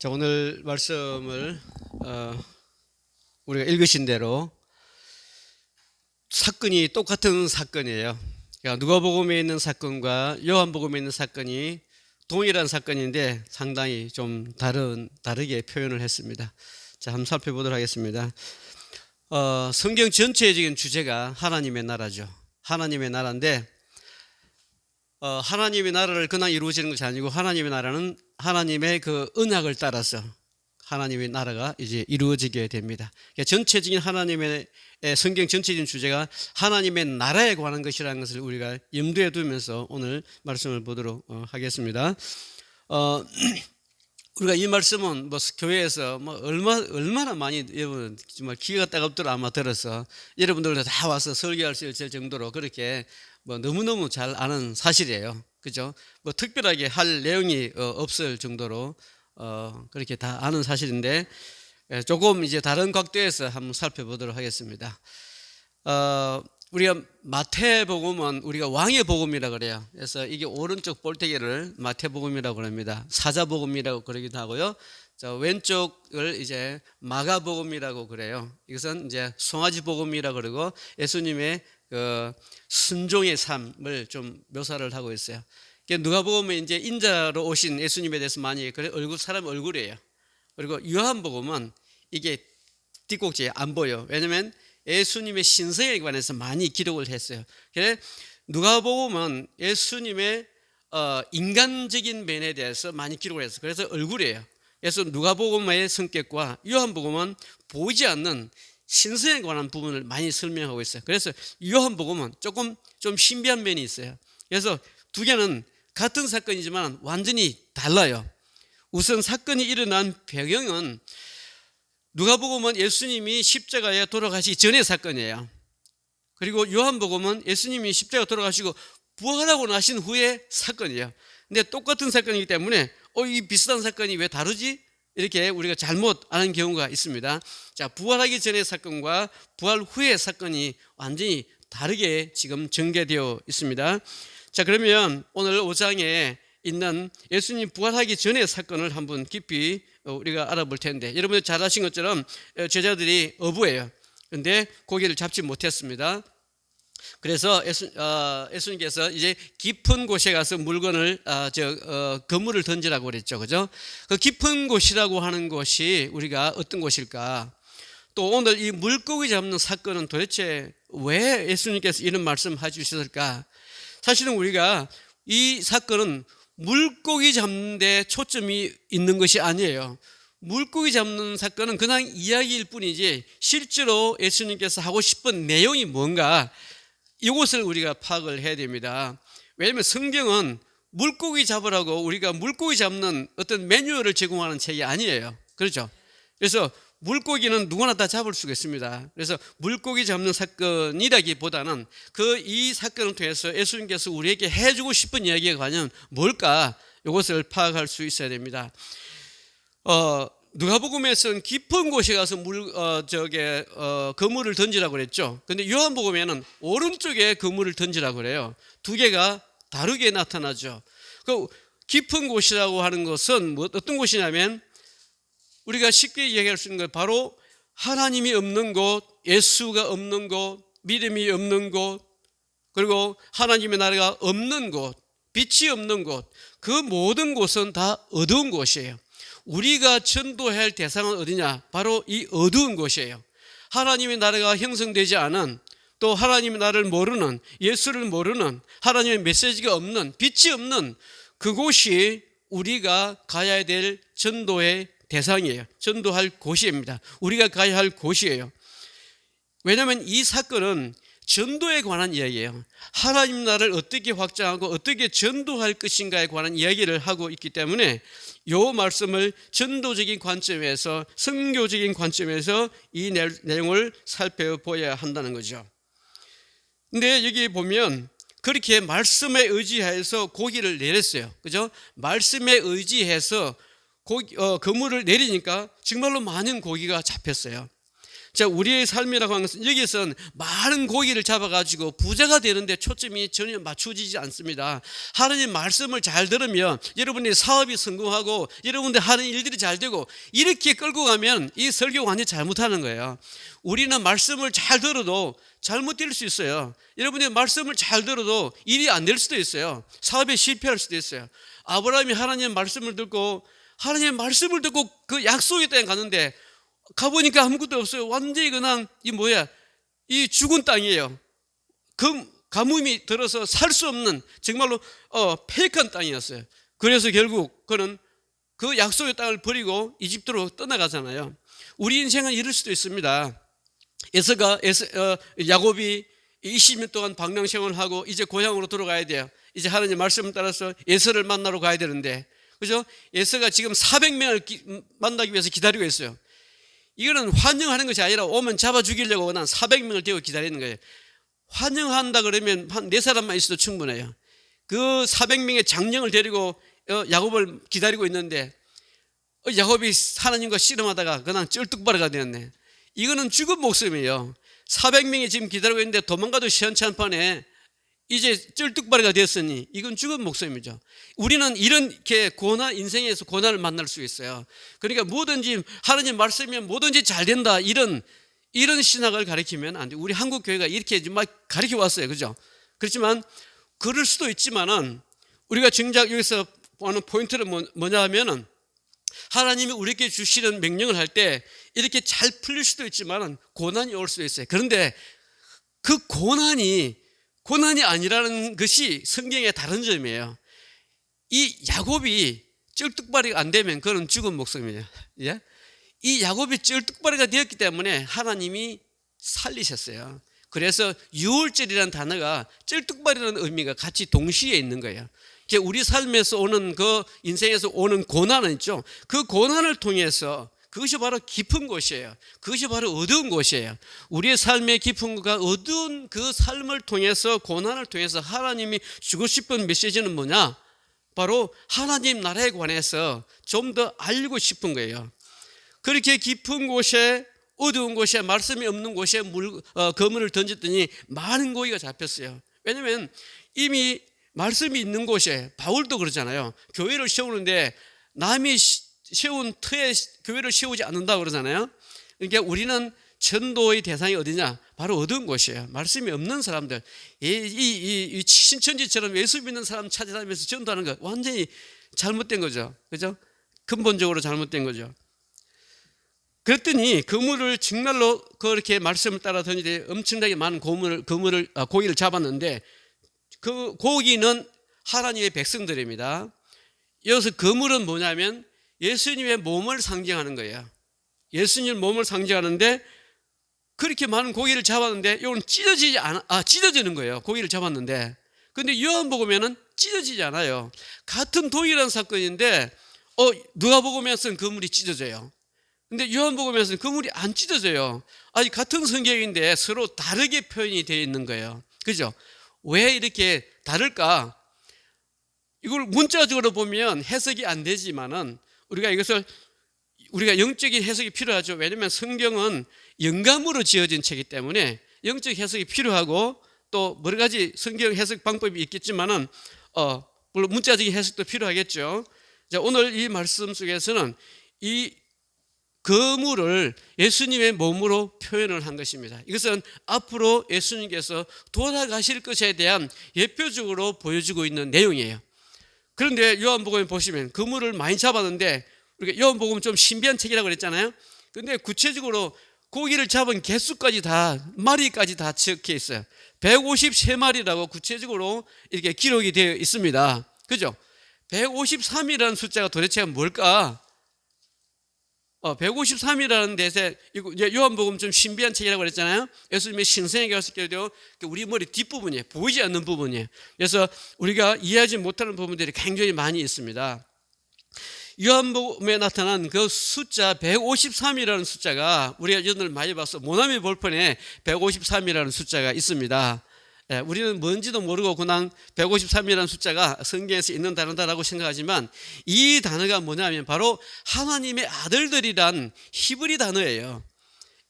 자, 오늘 말씀을 우리가 읽으신 대로 사건이 똑같은 사건이에요. 그러니까 누가복음에 있는 사건과 요한복음에 있는 사건이 동일한 사건인데 상당히 좀 다르게 표현을 했습니다. 자, 한번 살펴보도록 하겠습니다. 성경 전체적인 주제가 하나님의 나라죠. 하나님의 나라인데 하나님의 나라를 그냥 이루어지는 것이 아니고 하나님의 나라는 하나님의 그 언약을 따라서 하나님의 나라가 이제 이루어지게 됩니다. 그러니까 전체적인 하나님의 성경 전체적인 주제가 하나님의 나라에 관한 것이라는 것을 우리가 염두에 두면서 오늘 말씀을 보도록 하겠습니다. 우리가 이 말씀은 뭐 교회에서 뭐 얼마나 많이 여러분 정말 귀가 따갑도록 아마 들어서 여러분들도 다 와서 설교할 수 있을 정도로 그렇게 뭐 너무너무 잘 아는 사실이에요. 그죠? 뭐 특별하게 할 내용이 없을 정도로 그렇게 다 아는 사실인데 조금 이제 다른 각도에서 한번 살펴보도록 하겠습니다. 우리가 마태복음은 우리가 왕의 복음이라고 그래요. 그래서 이게 오른쪽 볼때기를 마태복음이라고 합니다. 사자복음이라고 그러기도 하고요. 저 왼쪽을 이제 마가복음이라고 그래요. 이것은 이제 송아지 복음이라고 그러고 예수님의 그 순종의 삶을 좀 묘사를 하고 있어요. 누가복음은 이제 인자로 오신 예수님에 대해서 많이 그래 사람 얼굴이에요. 그리고 요한복음은 이게 뒷꼭지에 안 보여. 왜냐면 예수님의 신성에 관해서 많이 기록을 했어요. 그래 누가복음은 예수님의 인간적인 면에 대해서 많이 기록을 했어요. 그래서 얼굴이에요. 그래서 누가복음의 성격과 요한복음은 보이지 않는 신성에 관한 부분을 많이 설명하고 있어요. 그래서 요한복음은 조금 좀 신비한 면이 있어요. 그래서 두 개는 같은 사건이지만 완전히 달라요. 우선 사건이 일어난 배경은 누가복음은 예수님이 십자가에 돌아가시기 전의 사건이에요. 그리고 요한복음은 예수님이 십자가에 돌아가시고 부활하고 나신 후의 사건이에요. 근데 똑같은 사건이기 때문에 이 비슷한 사건이 왜 다르지? 이렇게 우리가 잘못 아는 경우가 있습니다. 자, 부활하기 전의 사건과 부활 후의 사건이 완전히 다르게 지금 전개되어 있습니다. 자, 그러면 오늘 5장에 있는 예수님 부활하기 전의 사건을 한번 깊이 우리가 알아볼 텐데, 여러분들 잘 아신 것처럼 제자들이 어부예요. 그런데 고기를 잡지 못했습니다. 그래서 예수님께서 이제 깊은 곳에 가서 물건을 그물을 던지라고 그랬죠, 그죠? 그 깊은 곳이라고 하는 것이 우리가 어떤 곳일까? 또 오늘 이 물고기 잡는 사건은 도대체 왜 예수님께서 이런 말씀해 주셨을까? 사실은 우리가 이 사건은 물고기 잡는 데 초점이 있는 것이 아니에요. 물고기 잡는 사건은 그냥 이야기일 뿐이지 실제로 예수님께서 하고 싶은 내용이 뭔가 이것을 우리가 파악을 해야 됩니다. 왜냐하면 성경은 물고기 잡으라고 우리가 물고기 잡는 어떤 매뉴얼을 제공하는 책이 아니에요. 그렇죠? 그래서 물고기는 누구나 다 잡을 수가 있습니다. 그래서 물고기 잡는 사건이라기보다는 이 사건을 통해서 예수님께서 우리에게 해주고 싶은 이야기가 과연 뭘까? 이것을 파악할 수 있어야 됩니다. 누가복음에서는 깊은 곳에 가서 그물을 던지라고 그랬죠. 근데 요한복음에는 오른쪽에 그물을 던지라고 그래요. 두 개가 다르게 나타나죠. 그 깊은 곳이라고 하는 것은 어떤 곳이냐면 우리가 쉽게 이야기할 수 있는 건 바로 하나님이 없는 곳, 예수가 없는 곳, 믿음이 없는 곳, 그리고 하나님의 나라가 없는 곳, 빛이 없는 곳, 그 모든 곳은 다 어두운 곳이에요. 우리가 전도해야 할 대상은 어디냐? 바로 이 어두운 곳이에요. 하나님의 나라가 형성되지 않은, 또 하나님의 나라를 모르는, 예수를 모르는, 하나님의 메시지가 없는, 빛이 없는 그곳이 우리가 가야 될 전도의 대상이에요. 전도할 곳입니다. 우리가 가야 할 곳이에요. 왜냐하면 이 사건은 전도에 관한 이야기예요. 하나님 나라를 어떻게 확장하고 어떻게 전도할 것인가에 관한 이야기를 하고 있기 때문에 이 말씀을 전도적인 관점에서, 선교적인 관점에서 이 내용을 살펴보아야 한다는 거죠. 근데 여기 보면 그렇게 말씀에 의지해서 고기를 내렸어요. 그죠? 말씀에 의지해서 그물을 내리니까 정말로 많은 고기가 잡혔어요. 자, 우리의 삶이라고 하는 것은 여기서는 많은 고기를 잡아가지고 부자가 되는데 초점이 전혀 맞춰지지 않습니다. 하나님 말씀을 잘 들으면 여러분의 사업이 성공하고 여러분들 하는 일들이 잘 되고 이렇게 끌고 가면 이 설교가 완전히 잘못하는 거예요. 우리는 말씀을 잘 들어도 잘못될 수 있어요. 여러분의 말씀을 잘 들어도 일이 안 될 수도 있어요. 사업에 실패할 수도 있어요. 아브라함이 하나님의 말씀을 듣고 그 약속의 땅에 갔는데 가보니까 아무것도 없어요. 완전히 그냥 이 죽은 땅이에요. 가뭄이 들어서 살 수 없는 정말로 폐역한 땅이었어요. 그래서 결국 그는 그 약속의 땅을 버리고 이집트로 떠나가잖아요. 우리 인생은 이럴 수도 있습니다. 야곱이 20년 동안 방랑 생활을 하고 이제 고향으로 돌아가야 돼요. 이제 하나님 말씀을 따라서 에서를 만나러 가야 되는데, 그죠? 에서가 지금 400명을 만나기 위해서 기다리고 있어요. 이거는 환영하는 것이 아니라 오면 잡아 죽이려고 그냥 400명을 대고 기다리는 거예요. 환영한다 그러면 한 4사람만 있어도 충분해요. 그 400명의 장령을 데리고 야곱을 기다리고 있는데 야곱이 하나님과 씨름하다가 그냥 쩔뚝발이가 되었네. 이거는 죽은 목숨이에요. 400명이 지금 기다리고 있는데 도망가도 시원찮판에 이제 쩔뚝발이가 되었으니 이건 죽은 목숨이죠. 우리는 이렇게 인생에서 고난을 만날 수 있어요. 그러니까 뭐든지 하나님 말씀이면 뭐든지 잘 된다 이런 신학을 가르치면 안 돼요. 우리 한국 교회가 이렇게 막 가르쳐 왔어요. 그죠? 그렇지만 그럴 수도 있지만은 우리가 정작 여기서 보는 포인트는 뭐냐 하면은 하나님이 우리에게 주시는 명령을 할 때 이렇게 잘 풀릴 수도 있지만은 고난이 올 수도 있어요. 그런데 그 고난이 아니라는 것이 성경의 다른 점이에요. 이 야곱이 쩔뚝발이가 안 되면 그는 죽은 목숨이에요. 예? 이 야곱이 쩔뚝발이가 되었기 때문에 하나님이 살리셨어요. 그래서 유월절이라는 단어가 쩔뚝발이라는 의미가 같이 동시에 있는 거예요. 우리 삶에서 오는 인생에서 오는 고난은 있죠. 그 고난을 통해서 그것이 바로 깊은 곳이에요. 그것이 바로 어두운 곳이에요. 우리의 삶의 깊은 곳과 어두운 그 삶을 통해서 고난을 통해서 하나님이 주고 싶은 메시지는 뭐냐? 바로 하나님 나라에 관해서 좀 더 알고 싶은 거예요. 그렇게 깊은 곳에 어두운 곳에 말씀이 없는 곳에 그물을 던졌더니 많은 고기가 잡혔어요. 왜냐하면 이미 말씀이 있는 곳에 바울도 그러잖아요. 교회를 세우는데 남이 세운 터에 교회를 세우지 않는다고 그러잖아요. 그러니까 우리는 전도의 대상이 어디냐? 바로 어두운 곳이에요. 말씀이 없는 사람들, 이 신천지처럼 예수 믿는 사람 찾아다니면서 전도하는 거 완전히 잘못된 거죠. 그죠? 근본적으로 잘못된 거죠. 그랬더니 그물을 정말로 그렇게 말씀을 따라 던지되 엄청나게 많은 고기를 잡았는데 그 고기는 하나님의 백성들입니다. 여기서 그물은 뭐냐면 예수님의 몸을 상징하는 거예요. 예수님 몸을 상징하는데 그렇게 많은 고기를 잡았는데 이건 찢어지는 거예요. 고기를 잡았는데. 근데 요한복음에는 찢어지지 않아요. 같은 동일한 사건인데 누가복음에 쓴 그물이 찢어져요. 근데 요한복음에서는 그물이 안 찢어져요. 아니 같은 성경인데 서로 다르게 표현이 되어 있는 거예요. 그죠? 왜 이렇게 다를까? 이걸 문자적으로 보면 해석이 안 되지만은 우리가 영적인 해석이 필요하죠. 왜냐하면 성경은 영감으로 지어진 책이기 때문에 영적 해석이 필요하고 또 여러 가지 성경 해석 방법이 있겠지만은 물론 문자적인 해석도 필요하겠죠. 자, 오늘 이 말씀 속에서는 이 그물을 예수님의 몸으로 표현을 한 것입니다. 이것은 앞으로 예수님께서 돌아가실 것에 대한 예표적으로 보여주고 있는 내용이에요. 그런데 요한복음에 보시면 그물을 많이 잡았는데 우리가 요한복음은 좀 신비한 책이라고 그랬잖아요. 그런데 구체적으로 고기를 잡은 개수까지 마리까지 다 적혀 있어요. 153마리라고 구체적으로 이렇게 기록이 되어 있습니다. 그죠? 153이라는 숫자가 도대체 뭘까? 153이라는 데서 요한복음 좀 신비한 책이라고 그랬잖아요. 예수님의 신생에게 갔을 때도 우리 머리 뒷부분이에요. 보이지 않는 부분이에요. 그래서 우리가 이해하지 못하는 부분들이 굉장히 많이 있습니다. 요한복음에 나타난 그 숫자 153이라는 숫자가 우리가 오늘 많이 봐서 모나미 볼펜에 153이라는 숫자가 있습니다. 우리는 뭔지도 모르고 그냥 153이라는 숫자가 성경에서 있는 단어다라고 생각하지만 이 단어가 뭐냐면 바로 하나님의 아들들이란 히브리 단어예요.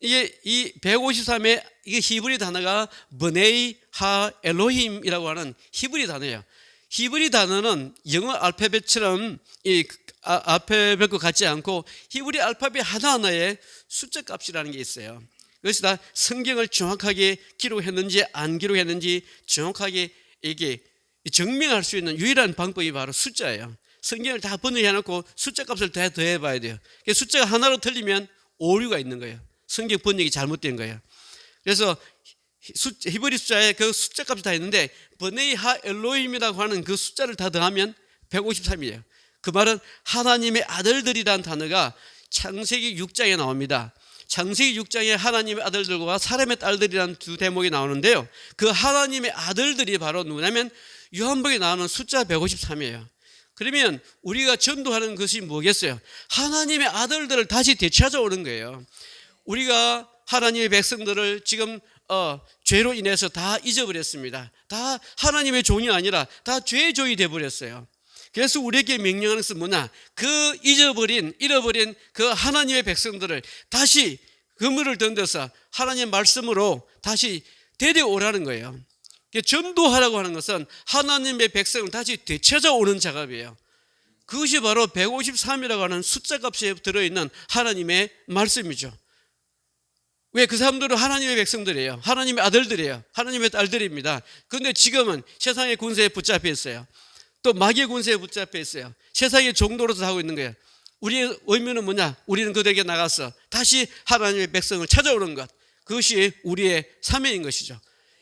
이게 이 153의 이게 히브리 단어가 버네이 하 엘로힘이라고 하는 히브리 단어예요. 히브리 단어는 영어 알파벳처럼 이 알파벳과 같지 않고 히브리 알파벳 하나하나에 숫자 값이라는 게 있어요. 그것이 다 성경을 정확하게 기록했는지 안 기록했는지 정확하게 이게 증명할 수 있는 유일한 방법이 바로 숫자예요. 성경을 다 번역해놓고 숫자 값을 다 더해봐야 돼요. 숫자가 하나로 틀리면 오류가 있는 거예요. 성경 번역이 잘못된 거예요. 그래서 히브리 숫자에 그 숫자 값이 다 있는데 버네이 하 엘로힘이라고 하는 그 숫자를 다 더하면 153이에요. 그 말은 하나님의 아들들이라는 단어가 창세기 6장에 나옵니다. 창세기 6장에 하나님의 아들들과 사람의 딸들이라는 두 대목이 나오는데요, 그 하나님의 아들들이 바로 누구냐면 요한복음에 나오는 숫자 153이에요. 그러면 우리가 전도하는 것이 뭐겠어요? 하나님의 아들들을 다시 되찾아오는 거예요. 우리가 하나님의 백성들을 지금 죄로 인해서 다 잊어버렸습니다. 다 하나님의 종이 아니라 다 죄의 종이 되어버렸어요. 그래서 우리에게 명령하는 것은 뭐냐? 그 잃어버린 그 하나님의 백성들을 다시 그물을 던져서 하나님의 말씀으로 다시 데려오라는 거예요. 전도하라고 하는 것은 하나님의 백성을 다시 되찾아오는 작업이에요. 그것이 바로 153이라고 하는 숫자 값에 들어있는 하나님의 말씀이죠. 왜? 그 사람들은 하나님의 백성들이에요. 하나님의 아들들이에요. 하나님의 딸들입니다. 그런데 지금은 세상의 군세에 붙잡혀 있어요. 또 마귀의 군세에 붙잡혀 있어요. 세상의 종로로서 하고 있는 거예요. 우리의 의무는 뭐냐? 우리는 그들에게 나가서 다시 하나님의 백성을 찾아오는 것, 그것이 우리의 사명인 것이죠.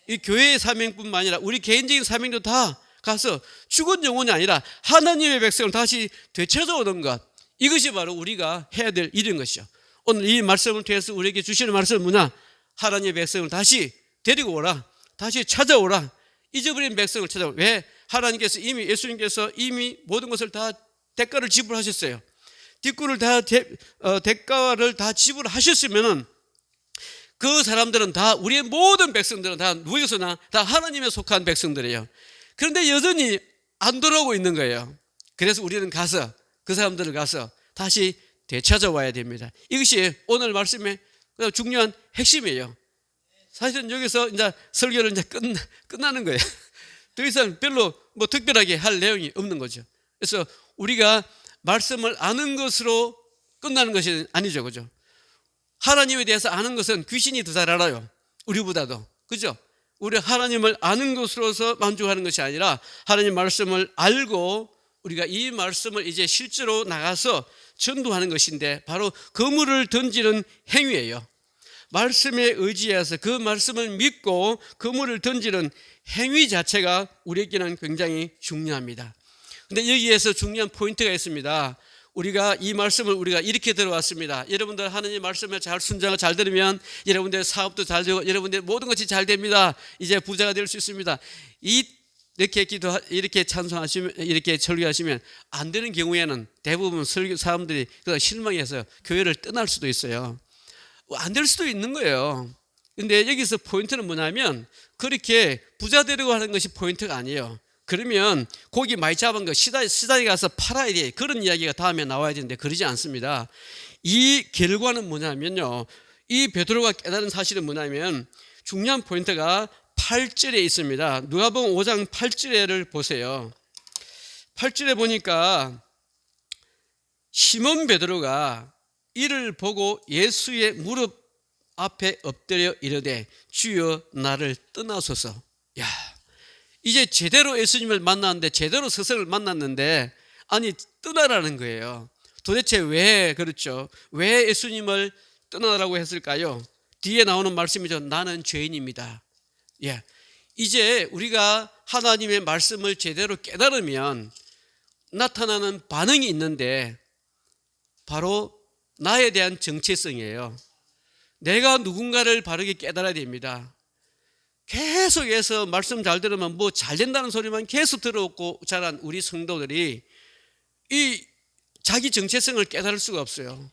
이 교회의 사명뿐만 아니라 우리 개인적인 사명도 다 가서 죽은 영혼이 아니라 하나님의 백성을 다시 되찾아오는 것, 이것이 바로 우리가 해야 될 일인 것이죠. 오늘 이 말씀을 통해서 우리에게 주시는 말씀은 뭐냐? 하나님의 백성을 다시 데리고 오라, 다시 찾아오라, 잊어버린 백성을 찾아오라. 왜? 하나님께서 이미, 예수님께서 이미 모든 것을 다 대가를 지불하셨어요. 대가를 다 지불하셨으면은 그 사람들은 다, 우리의 모든 백성들은 다 누구에서나 다 하나님에 속한 백성들이에요. 그런데 여전히 안 돌아오고 있는 거예요. 그래서 우리는 가서 그 사람들을 가서 다시 되찾아와야 됩니다. 이것이 오늘 말씀의 중요한 핵심이에요. 사실은 여기서 이제 설교를 이제 끝나는 거예요. 더 이상 별로 뭐 특별하게 할 내용이 없는 거죠. 그래서 우리가 말씀을 아는 것으로 끝나는 것이 아니죠, 그죠? 하나님에 대해서 아는 것은 귀신이 더 잘 알아요, 우리보다도, 그죠? 우리 하나님을 아는 것으로서 만족하는 것이 아니라 하나님 말씀을 알고 우리가 이 말씀을 이제 실제로 나가서 전도하는 것인데, 바로 그물을 던지는 행위예요. 말씀에 의지해서 그 말씀을 믿고 그물을 던지는 행위 자체가 우리에게는 굉장히 중요합니다. 그런데 여기에서 중요한 포인트가 있습니다. 우리가 이 말씀을 우리가 이렇게 들어왔습니다. 여러분들 하나님 말씀을 잘 순종을 잘 들으면 여러분들 사업도 잘 되고 여러분들 모든 것이 잘 됩니다. 이제 부자가 될 수 있습니다. 이렇게 찬송하시면, 이렇게 설교하시면 안 되는 경우에는 대부분 설교 사람들이 실망해서 교회를 떠날 수도 있어요. 안 될 수도 있는 거예요. 근데 여기서 포인트는 뭐냐면, 그렇게 부자 되려고 하는 것이 포인트가 아니에요. 그러면 고기 많이 잡은 거 시장에 가서 팔아야 돼, 그런 이야기가 다음에 나와야 되는데 그러지 않습니다. 이 결과는 뭐냐면요, 이 베드로가 깨달은 사실은 뭐냐면 중요한 포인트가 8절에 있습니다. 누가복음 5장 8절을 보세요. 8절에 보니까 시몬 베드로가 이를 보고 예수의 무릎 앞에 엎드려 이르되 주여 나를 떠나소서. 야, 이제 제대로 예수님을 만났는데, 제대로 스승을 만났는데 아니 떠나라는 거예요. 도대체 왜 그렇죠? 왜 예수님을 떠나라고 했을까요? 뒤에 나오는 말씀이죠. 나는 죄인입니다. 예, 이제 우리가 하나님의 말씀을 제대로 깨달으면 나타나는 반응이 있는데, 바로 나에 대한 정체성이에요. 내가 누군가를 바르게 깨달아야 됩니다. 계속해서 말씀 잘 들으면 뭐 잘 된다는 소리만 계속 들어오고 자란 우리 성도들이 이 자기 정체성을 깨달을 수가 없어요.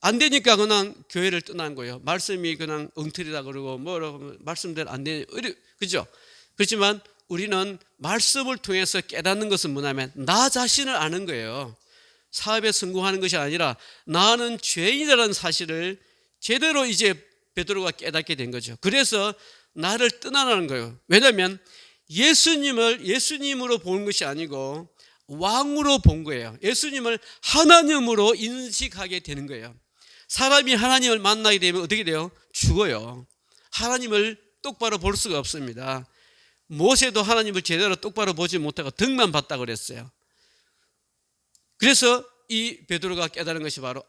안 되니까 그냥 교회를 떠난 거예요. 말씀이 그냥 엉터리다 그러고 뭐라고 말씀대로 안 되는, 그죠? 그렇지만 우리는 말씀을 통해서 깨닫는 것은 뭐냐면 나 자신을 아는 거예요. 사업에 성공하는 것이 아니라 나는 죄인이라는 사실을 제대로 이제 베드로가 깨닫게 된 거죠. 그래서 나를 떠나라는 거예요. 왜냐하면 예수님으로 보는 것이 아니고 왕으로 본 거예요. 예수님을 하나님으로 인식하게 되는 거예요. 사람이 하나님을 만나게 되면 어떻게 돼요? 죽어요. 하나님을 똑바로 볼 수가 없습니다. 모세도 하나님을 제대로 똑바로 보지 못하고 등만 봤다고 그랬어요. 그래서 이 베드로가 깨달은 것이 바로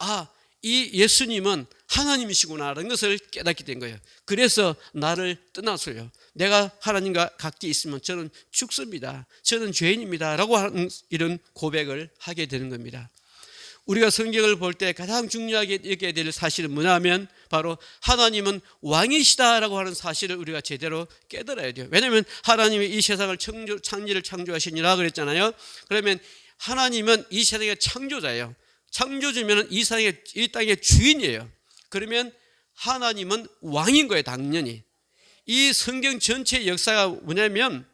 이 예수님은 하나님이시구나라는 것을 깨닫게 된 거예요. 그래서 나를 떠나서요, 내가 하나님과 같이 있으면 저는 죽습니다, 저는 죄인입니다 라고 하는 이런 고백을 하게 되는 겁니다. 우리가 성경을 볼 때 가장 중요하게 여겨야 될 사실은 뭐냐면 바로 하나님은 왕이시다라고 하는 사실을 우리가 제대로 깨달아야 돼요. 왜냐하면 하나님이 이 세상을 창조를 창조하시니라 그랬잖아요. 그러면 하나님은 이 세상의 창조자예요. 창조주면 이 땅의 주인이에요. 그러면 하나님은 왕인 거예요. 당연히 이 성경 전체의 역사가 뭐냐면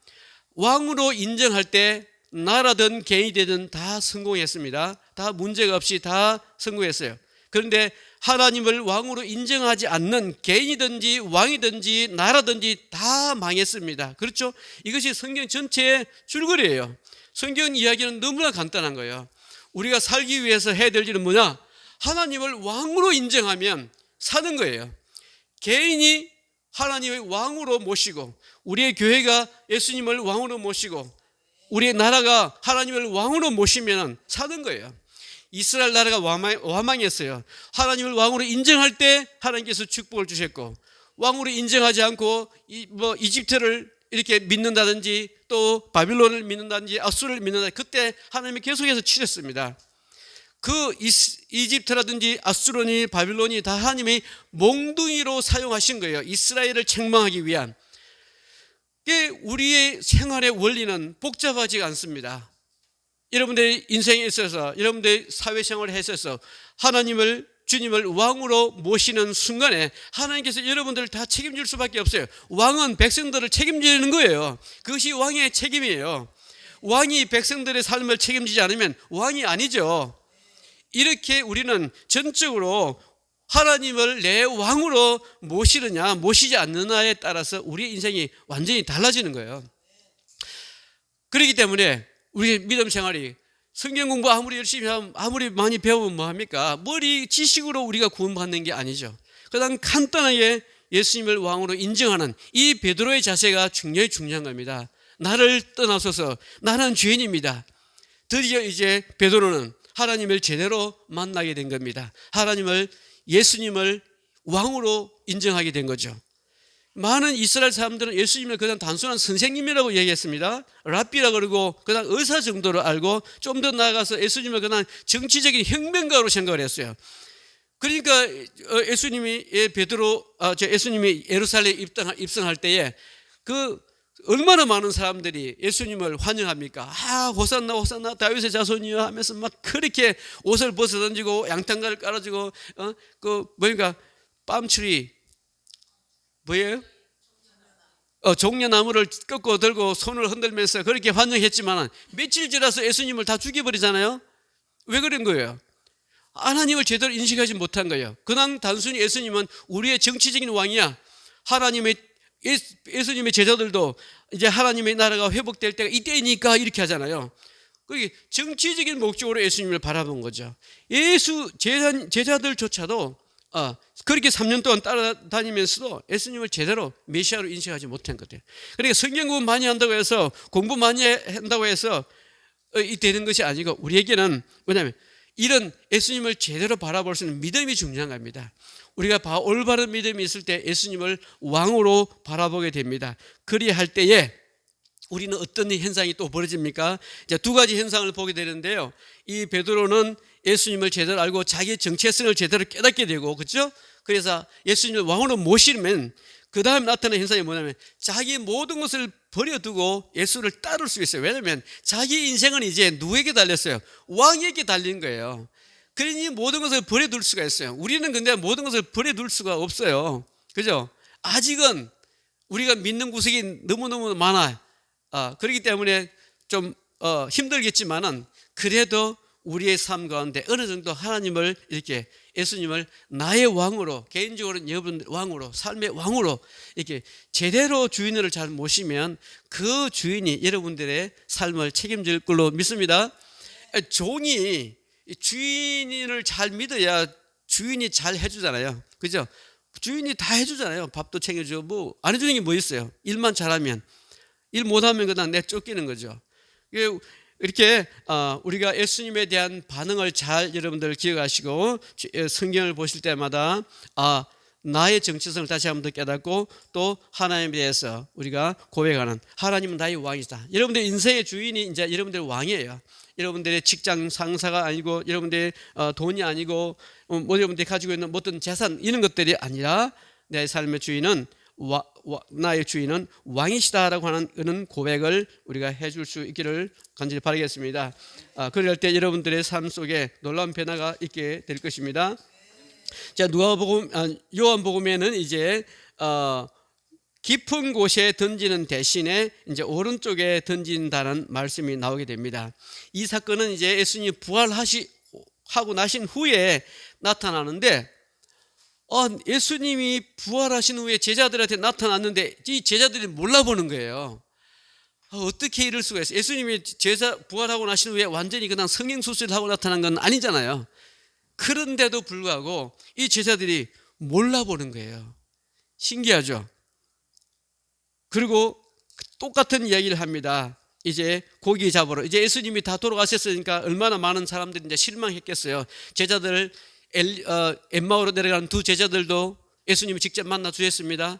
왕으로 인정할 때 나라든 개인이 되든 다 성공했습니다. 다 문제가 없이 다 성공했어요. 그런데 하나님을 왕으로 인정하지 않는 개인이든지 왕이든지 나라든지 다 망했습니다. 그렇죠? 이것이 성경 전체의 줄거리예요. 성경 이야기는 너무나 간단한 거예요. 우리가 살기 위해서 해야 될 일은 뭐냐? 하나님을 왕으로 인정하면 사는 거예요. 개인이 하나님의 왕으로 모시고, 우리의 교회가 예수님을 왕으로 모시고, 우리의 나라가 하나님을 왕으로 모시면 사는 거예요. 이스라엘 나라가 와망했어요. 하나님을 왕으로 인정할 때 하나님께서 축복을 주셨고, 왕으로 인정하지 않고 이집트를 이렇게 믿는다든지 또 바빌론을 믿는다든지 아수르를 믿는다든지 그때 하나님이 계속해서 치셨습니다. 그 이집트라든지 아수르니 바빌론이 다 하나님이 몽둥이로 사용하신 거예요. 이스라엘을 책망하기 위한. 우리의 생활의 원리는 복잡하지 않습니다. 여러분들의 인생에 있어서, 여러분들의 사회생활에 있어서 주님을 왕으로 모시는 순간에 하나님께서 여러분들을 다 책임질 수밖에 없어요. 왕은 백성들을 책임지는 거예요. 그것이 왕의 책임이에요. 왕이 백성들의 삶을 책임지지 않으면 왕이 아니죠. 이렇게 우리는 전적으로 하나님을 내 왕으로 모시느냐 모시지 않느냐에 따라서 우리의 인생이 완전히 달라지는 거예요. 그렇기 때문에 우리 믿음 생활이, 성경 공부 아무리 열심히 하면, 아무리 많이 배우면 뭐합니까? 머리 지식으로 우리가 구원받는 게 아니죠. 그냥 간단하게 예수님을 왕으로 인정하는 이 베드로의 자세가 굉장히 중요한 겁니다. 나를 떠나소서, 나는 죄인입니다. 드디어 이제 베드로는 하나님을 제대로 만나게 된 겁니다. 예수님을 왕으로 인정하게 된 거죠. 많은 이스라엘 사람들은 예수님을 그냥 단순한 선생님이라고 얘기했습니다. 랍비라 그러고 그냥 의사 정도로 알고, 좀 더 나아가서 예수님을 그냥 정치적인 혁명가로 생각을 했어요. 그러니까 예수님이 예루살렘에 입성할 때에 얼마나 많은 사람들이 예수님을 환영합니까? 호산나 호산나 다윗의 자손이여 하면서 막 그렇게 옷을 벗어 던지고 양탄가를 깔아주고 팜트리 뭐예요? 종려나무를 꺾고 들고 손을 흔들면서 그렇게 환영했지만 며칠 지나서 예수님을 다 죽여버리잖아요. 왜 그런 거예요? 하나님을 제대로 인식하지 못한 거예요. 그냥 단순히 예수님은 우리의 정치적인 왕이야. 예수님의 제자들도 이제 하나님의 나라가 회복될 때가 이때이니까 이렇게 하잖아요. 그게 정치적인 목적으로 예수님을 바라본 거죠. 제자들조차도 그렇게 3년 동안 따라다니면서도 예수님을 제대로 메시아로 인식하지 못한 거예요. 그러니까 성경 공부 많이 한다고 해서, 공부 많이 한다고 해서 되는 것이 아니고, 우리에게는 뭐냐면 이런 예수님을 제대로 바라볼 수 있는 믿음이 중요한 겁니다. 우리가 올바른 믿음이 있을 때 예수님을 왕으로 바라보게 됩니다. 그리할 때에 우리는 어떤 현상이 또 벌어집니까? 이제 두 가지 현상을 보게 되는데요. 이 베드로는 예수님을 제대로 알고 자기의 정체성을 제대로 깨닫게 되고, 그렇죠? 그래서 예수님을 왕으로 모시면 그 다음 나타나는 현상이 뭐냐면 자기 모든 것을 버려두고 예수를 따를 수 있어요. 왜냐하면 자기 인생은 이제 누구에게 달렸어요? 왕에게 달린 거예요. 그러니 모든 것을 버려둘 수가 있어요. 우리는 근데 모든 것을 버려둘 수가 없어요. 그죠? 아직은 우리가 믿는 구석이 너무너무 많아요. 그렇기 때문에 좀 힘들겠지만은 그래도 우리의 삶 가운데 어느 정도 하나님을 이렇게 예수님을 나의 왕으로, 개인적으로는 여러분 왕으로, 삶의 왕으로 이렇게 제대로 주인을 잘 모시면 그 주인이 여러분들의 삶을 책임질 걸로 믿습니다. 종이 주인을 잘 믿어야 주인이 잘 해주잖아요. 그죠? 주인이 다 해주잖아요. 밥도 챙겨주고 뭐 안 해주는 게 뭐 있어요? 일만 잘하면. 일 못하면 그냥 내 쫓기는 거죠. 이렇게 우리가 예수님에 대한 반응을 잘 여러분들 기억하시고 성경을 보실 때마다 나의 정체성을 다시 한번 더 깨닫고 또 하나님에 대해서 우리가 고백하는, 하나님은 나의 왕이다. 여러분들 인생의 주인이 이제 여러분들의 왕이에요. 여러분들의 직장 상사가 아니고, 여러분들의 돈이 아니고, 여러분들이 가지고 있는 어떤 재산 이런 것들이 아니라 내 삶의 주인은 나의 주인은 왕이시다라고 하는 고백을 우리가 해줄 수 있기를 간절히 바라겠습니다. 그럴 때 여러분들의 삶 속에 놀라운 변화가 있게 될 것입니다. 자, 요한복음에는 이제 깊은 곳에 던지는 대신에 이제 오른쪽에 던진다는 말씀이 나오게 됩니다. 이 사건은 이제 예수님이 부활하고 나신 후에 나타나는데, 예수님이 부활하신 후에 제자들한테 나타났는데 이 제자들이 몰라보는 거예요. 어떻게 이럴 수가 있어요? 예수님이 부활하고 나신 후에 완전히 그냥 성형수술을 하고 나타난 건 아니잖아요. 그런데도 불구하고 이 제자들이 몰라보는 거예요. 신기하죠? 그리고 똑같은 이야기를 합니다. 이제 고기 잡으러, 이제 예수님이 다 돌아가셨으니까 얼마나 많은 사람들이 이제 실망했겠어요. 제자들을 엠마오로 내려가는 두 제자들도 예수님이 직접 만나 주셨습니다.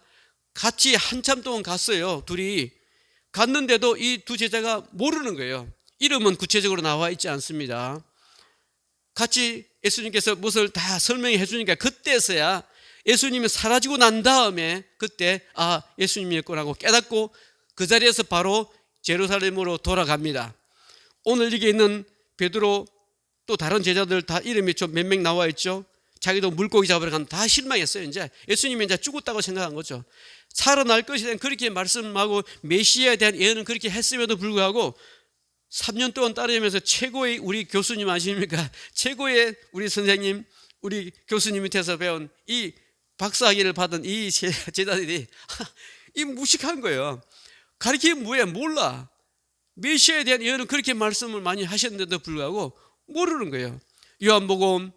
같이 한참 동안 갔어요. 둘이 갔는데도 이 두 제자가 모르는 거예요. 이름은 구체적으로 나와 있지 않습니다. 같이 예수님께서 무엇을 다 설명해 주니까 그때서야 예수님이 사라지고 난 다음에 그때 예수님이었구나고 깨닫고 그 자리에서 바로 제루살렘으로 돌아갑니다. 오늘 여기 있는 베드로 또 다른 제자들 다 이름이 좀 몇 명 나와 있죠. 자기도 물고기 잡으러 가면 다 실망했어요. 이제 예수님이 이제 죽었다고 생각한 거죠. 살아날 것에 대한 그렇게 말씀하고 메시아에 대한 예언은 그렇게 했음에도 불구하고 3년 동안 따르면서 최고의 우리 교수님 아십니까? 최고의 우리 선생님, 우리 교수님 밑에서 배운 이 박사학위를 받은 이 제자들이 이 무식한 거예요. 가르치면 뭐야? 몰라. 메시아에 대한 예언은 그렇게 말씀을 많이 하셨는데도 불구하고 모르는 거예요. 요한복음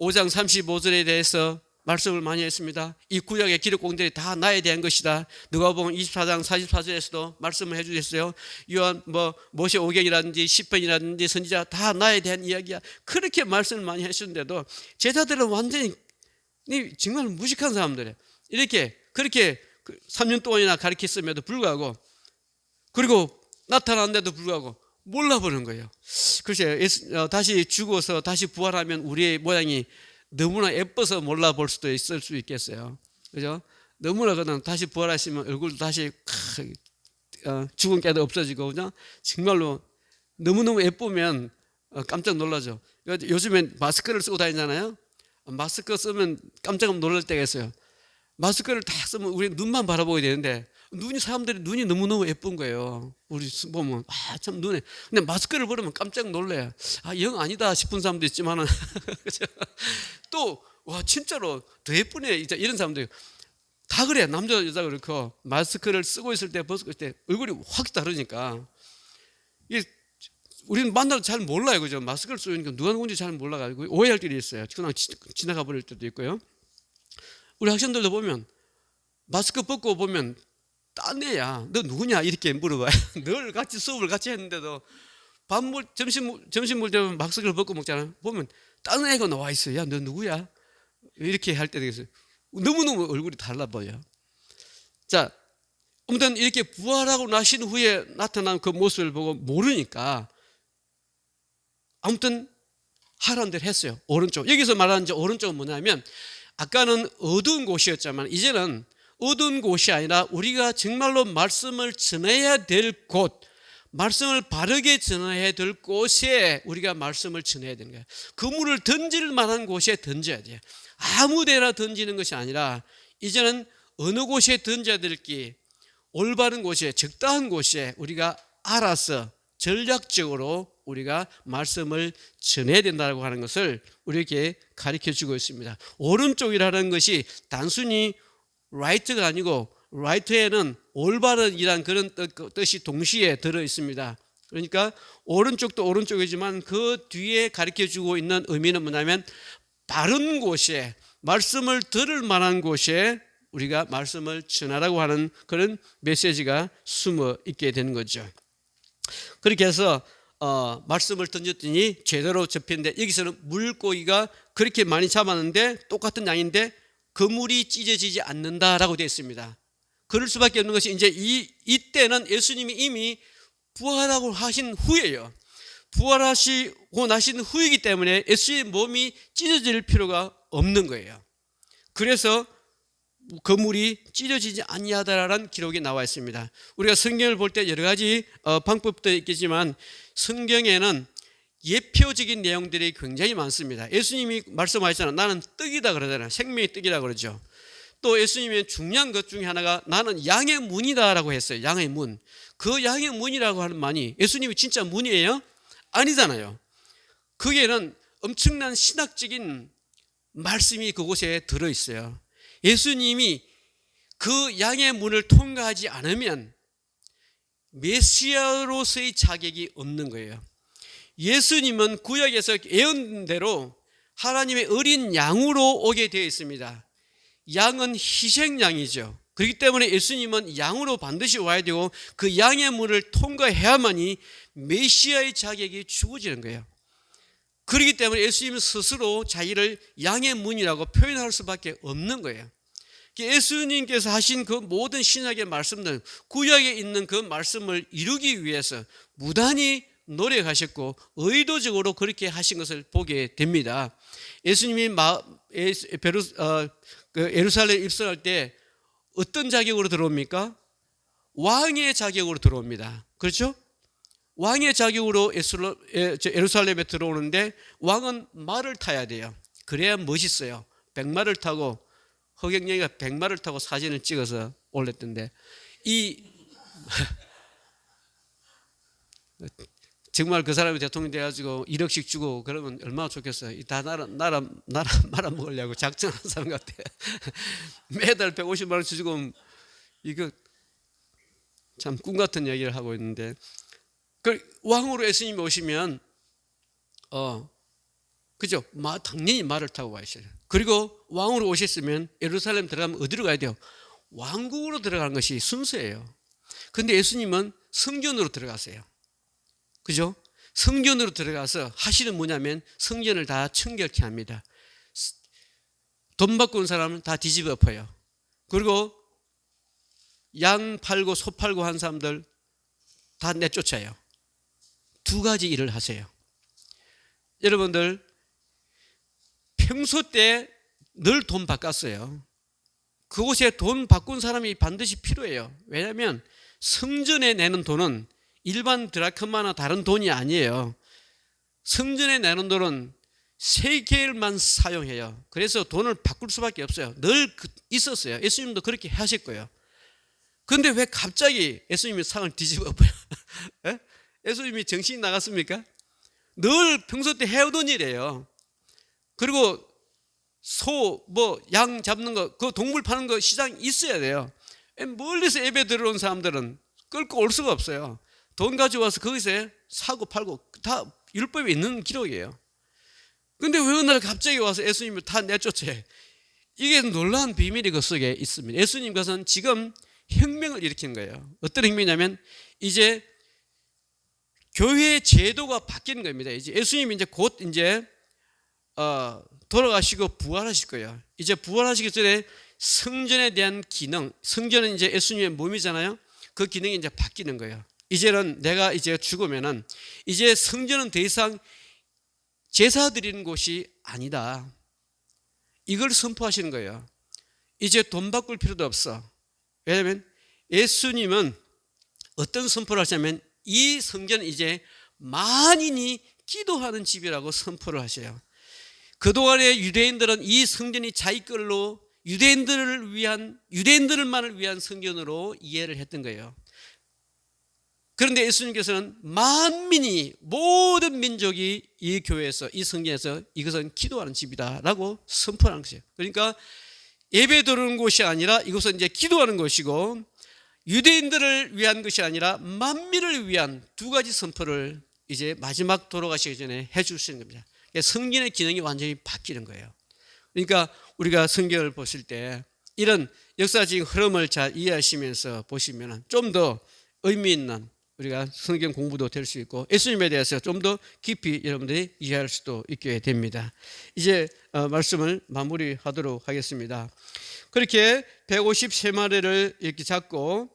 5장 35절에 대해서 말씀을 많이 했습니다. 이 구약의 기록공들이 다 나에 대한 것이다. 누가복음 24장 44절에서도 말씀을 해주셨어요. 모세 오경이라든지 시편이라든지 선지자 다 나에 대한 이야기야. 그렇게 말씀을 많이 하셨는데도 제자들은 완전히 정말 무식한 사람들이에요. 그렇게 3년 동안이나 가르쳤음에도 불구하고, 그리고 나타났는데도 불구하고 몰라보는 거예요. 글쎄요, 다시 죽어서 다시 부활하면 우리의 모양이 너무나 예뻐서 몰라볼 수도 있을 수 있겠어요. 그죠? 너무나 그냥 다시 부활하시면 얼굴도 다시 죽은 깨도 없어지고, 그죠? 정말로 너무너무 예쁘면 깜짝 놀라죠. 요즘엔 마스크를 쓰고 다니잖아요. 마스크 쓰면 깜짝 놀랄 때가 있어요. 마스크를 다 쓰면 우리 눈만 바라보게 되는데 사람들이 눈이 너무너무 예쁜 거예요. 우리 보면 참 눈에. 근데 마스크를 벗으면 깜짝 놀래요. 영 아니다 싶은 사람도 있지만은 또 진짜로 더 예쁘네 이런 사람들이 다 그래. 남자 여자 그렇고 마스크를 쓰고 있을 때 벗을 때 얼굴이 확 다르니까 이게 우리는 만나도 잘 몰라요. 그죠? 마스크를 쓰니까 누가 누군지 잘 몰라가지고 오해할 때도 있어요. 그냥 지나가 버릴 때도 있고요. 우리 학생들도 보면 마스크 벗고 보면 딴 애야. 너 누구냐? 이렇게 물어봐요. 늘 같이 수업을 같이 했는데도 점심 먹을 때 마스크를 벗고 먹잖아요. 보면 딴 애가 나와 있어요. 야, 너 누구야? 이렇게 할 때도 있어요. 너무너무 얼굴이 달라 보여요. 자, 아무튼 이렇게 부활하고 나신 후에 나타난 그 모습을 보고 모르니까 아무튼 하라는 대로 했어요. 오른쪽. 여기서 말하는 오른쪽은 뭐냐면 아까는 어두운 곳이었지만 이제는 어두운 곳이 아니라 우리가 정말로 말씀을 전해야 될 곳, 말씀을 바르게 전해야 될 곳에 우리가 말씀을 전해야 되는 거예요. 그물을 던질 만한 곳에 던져야 돼요. 아무 데나 던지는 것이 아니라 이제는 어느 곳에 던져야 될지 올바른 곳에, 적당한 곳에 우리가 알아서 전략적으로 우리가 말씀을 전해야 된다고 하는 것을 우리에게 가르쳐 주고 있습니다. 오른쪽이라는 것이 단순히 right가 아니고 right에는 올바른이란 그런 뜻이 동시에 들어 있습니다. 그러니까 오른쪽도 오른쪽이지만 그 뒤에 가르쳐 주고 있는 의미는 뭐냐면 바른 곳에, 말씀을 들을 만한 곳에 우리가 말씀을 전하라고 하는 그런 메시지가 숨어 있게 되는 거죠. 그렇게 해서 말씀을 던졌더니 제대로 접혔는데, 여기서는 물고기가 그렇게 많이 잡았는데 똑같은 양인데 그물이 찢어지지 않는다라고 되어 있습니다. 그럴 수밖에 없는 것이 이제 이때는 예수님이 이미 부활하고 하신 후예요. 부활하시고 나신 후이기 때문에 예수의 몸이 찢어질 필요가 없는 거예요. 그래서 그물이 찢어지지 아니하다라는 기록이 나와 있습니다. 우리가 성경을 볼 때 여러 가지 방법도 있겠지만 성경에는 예표적인 내용들이 굉장히 많습니다. 예수님이 말씀하셨잖아요. 나는 떡이다 그러잖아요. 생명의 떡이다 그러죠. 또 예수님의 중요한 것 중에 하나가 나는 양의 문이다라고 했어요. 양의 문. 그 양의 문이라고 하는 말이 예수님이 진짜 문이에요? 아니잖아요. 거기에는 엄청난 신학적인 말씀이 그곳에 들어있어요. 예수님이 그 양의 문을 통과하지 않으면 메시아로서의 자격이 없는 거예요. 예수님은 구약에서 예언대로 하나님의 어린 양으로 오게 되어 있습니다. 양은 희생양이죠. 그렇기 때문에 예수님은 양으로 반드시 와야 되고 그 양의 문을 통과해야만이 메시아의 자격이 주어지는 거예요. 그렇기 때문에 예수님 스스로 자기를 양의 문이라고 표현할 수밖에 없는 거예요. 예수님께서 하신 그 모든 신약의 말씀들, 구약에 있는 그 말씀을 이루기 위해서 무단히 노력하셨고 의도적으로 그렇게 하신 것을 보게 됩니다. 예수님이 예루살렘 입성할 때 어떤 자격으로 들어옵니까? 왕의 자격으로 들어옵니다. 그렇죠? 왕의 자격으로 예루살렘에 들어오는데 왕은 말을 타야 돼요. 그래야 멋있어요. 백마를 타고, 허경영이가 백마를 타고 사진을 찍어서 올렸던데, 정말 그 사람이 대통령 돼가지고 1억씩 주고 그러면 얼마나 좋겠어요. 다 나라 말아먹으려고 작정하는 사람 같아. 매달 150만 원 주고, 이거 참 꿈 같은 얘기를 하고 있는데, 왕으로 예수님이 오시면 그죠? 당연히 말을 타고 와있어요. 그리고 왕으로 오셨으면 예루살렘 들어가면 어디로 가야 돼요? 왕국으로 들어가는 것이 순서예요. 근데 예수님은 성전으로 들어가세요. 그죠? 성전으로 들어가서 하시는 뭐냐면 성전을 다 청결케 합니다. 돈 받고 온 사람은 다 뒤집어 엎어요. 그리고 양 팔고 소 팔고 한 사람들 다 내쫓아요. 두 가지 일을 하세요. 여러분들 평소 때 늘 돈 바꿨어요. 그곳에 돈 바꾼 사람이 반드시 필요해요. 왜냐하면 성전에 내는 돈은 일반 드라크마나 다른 돈이 아니에요. 성전에 내는 돈은 세겔만 사용해요. 그래서 돈을 바꿀 수밖에 없어요. 늘 있었어요. 예수님도 그렇게 하실 거예요. 그런데 왜 갑자기 예수님이 상을 뒤집어 엎어요? 예수님이 정신이 나갔습니까? 늘 평소 때 해오던 일이에요. 그리고 소, 양 잡는 거, 그 동물 파는 거 시장 있어야 돼요. 멀리서 예배 들어온 사람들은 끌고 올 수가 없어요. 돈 가져와서 거기서 사고 팔고 다 율법에 있는 기록이에요. 근데 왜 어느 날 갑자기 와서 예수님을 다 내쫓아요? 이게 놀라운 비밀이 그 속에 있습니다. 예수님께서는 지금 혁명을 일으킨 거예요. 어떤 혁명이냐면 이제 교회 제도가 바뀌는 겁니다. 이제 예수님이 이제 곧 돌아가시고 부활하실 거예요. 이제 부활하시기 전에 성전에 대한 기능, 성전은 이제 예수님의 몸이잖아요. 그 기능이 이제 바뀌는 거예요. 이제는 내가 이제 죽으면은 이제 성전은 더 이상 제사 드리는 곳이 아니다. 이걸 선포하시는 거예요. 이제 돈 바꿀 필요도 없어. 왜냐하면 예수님은 어떤 선포를 하시냐면 이 성전은 이제 만인이 기도하는 집이라고 선포를 하셔요. 그동안의 유대인들은 이 성전이 자기 걸로 유대인들만을 위한 성전으로 이해를 했던 거예요. 그런데 예수님께서는 만민이 모든 민족이 이 교회에서 이 성경에서 이것은 기도하는 집이다라고 선포하는 것이에요. 그러니까 예배 드리는 곳이 아니라 이것은 이제 기도하는 것이고 유대인들을 위한 것이 아니라 만민을 위한 두 가지 선포를 이제 마지막 돌아가시기 전에 해 주시는 겁니다. 성경의 기능이 완전히 바뀌는 거예요. 그러니까 우리가 성경을 보실 때 이런 역사적인 흐름을 잘 이해하시면서 보시면 좀 더 의미 있는 우리가 성경 공부도 될 수 있고 예수님에 대해서 좀 더 깊이 여러분들이 이해할 수도 있게 됩니다. 이제 말씀을 마무리하도록 하겠습니다. 그렇게 153마리를 이렇게 잡고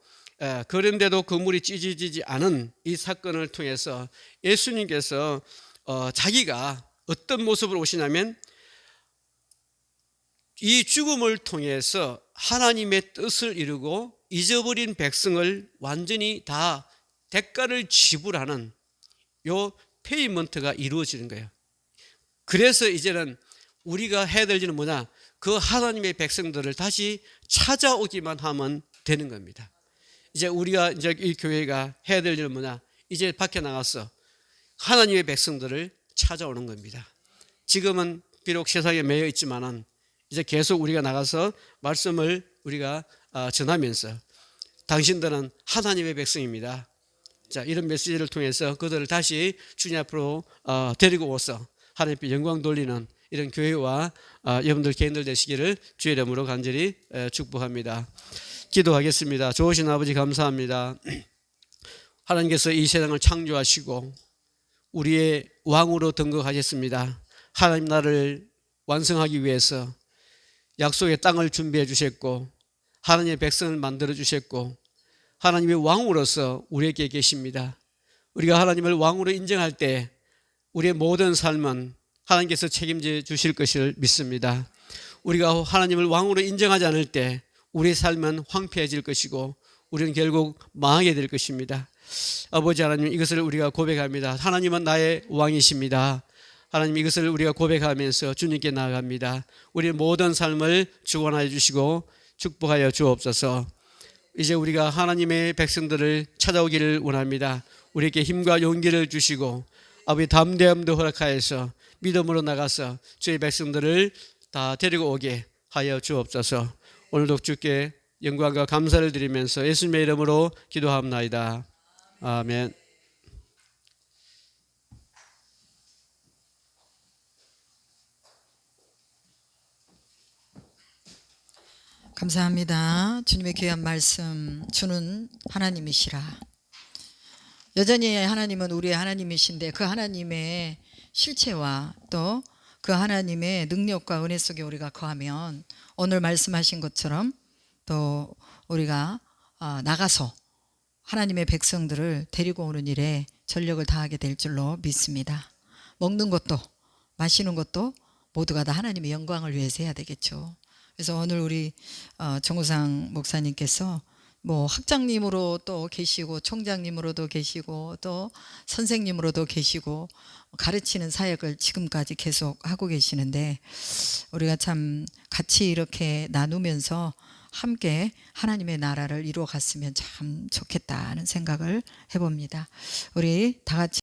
그런데도 그물이 찢어지지 않은 이 사건을 통해서 예수님께서 자기가 어떤 모습으로 오시냐면 이 죽음을 통해서 하나님의 뜻을 이루고 잊어버린 백성을 완전히 다 대가를 지불하는 요 페이먼트가 이루어지는 거예요. 그래서 이제는 우리가 해야 될 일은 뭐냐? 그 하나님의 백성들을 다시 찾아오기만 하면 되는 겁니다. 이제 우리가 이제 이 교회가 해야 될 일은 뭐냐? 이제 밖에 나가서 하나님의 백성들을 찾아오는 겁니다. 지금은 비록 세상에 매여 있지만은 이제 계속 우리가 나가서 말씀을 우리가 전하면서 당신들은 하나님의 백성입니다. 자, 이런 메시지를 통해서 그들을 다시 주님 앞으로 데리고 오서 하나님께 영광 돌리는 이런 교회와 여러분들 개인들 되시기를 주의 이름으로 간절히 축복합니다. 기도하겠습니다. 좋으신 아버지 감사합니다. 하나님께서 이 세상을 창조하시고 우리의 왕으로 등극하셨습니다. 하나님 나라를 완성하기 위해서 약속의 땅을 준비해 주셨고 하나님의 백성을 만들어 주셨고 하나님의 왕으로서 우리에게 계십니다. 우리가 하나님을 왕으로 인정할 때 우리의 모든 삶은 하나님께서 책임져 주실 것을 믿습니다. 우리가 하나님을 왕으로 인정하지 않을 때 우리의 삶은 황폐해질 것이고 우리는 결국 망하게 될 것입니다. 아버지 하나님, 이것을 우리가 고백합니다. 하나님은 나의 왕이십니다. 하나님, 이것을 우리가 고백하면서 주님께 나아갑니다. 우리의 모든 삶을 주관하여 주시고 축복하여 주옵소서. 이제 우리가 하나님의 백성들을 찾아오기를 원합니다. 우리에게 힘과 용기를 주시고 아버지 담대함도 허락하여서 믿음으로 나가서 주의 백성들을 다 데리고 오게 하여 주옵소서. 오늘도 주께 영광과 감사를 드리면서 예수님의 이름으로 기도합나이다. 아멘. 감사합니다. 주님의 귀한 말씀 주는 하나님이시라. 여전히 하나님은 우리의 하나님이신데 그 하나님의 실체와 또 그 하나님의 능력과 은혜 속에 우리가 거하면 오늘 말씀하신 것처럼 또 우리가 나가서 하나님의 백성들을 데리고 오는 일에 전력을 다하게 될 줄로 믿습니다. 먹는 것도 마시는 것도 모두가 다 하나님의 영광을 위해서 해야 되겠죠. 그래서 오늘 우리 정우상 목사님께서 뭐 학장님으로 또 계시고 총장님으로도 계시고 또 선생님으로도 계시고 가르치는 사역을 지금까지 계속 하고 계시는데 우리가 참 같이 이렇게 나누면서 함께 하나님의 나라를 이루어 갔으면 참 좋겠다는 생각을 해봅니다. 우리 다 같이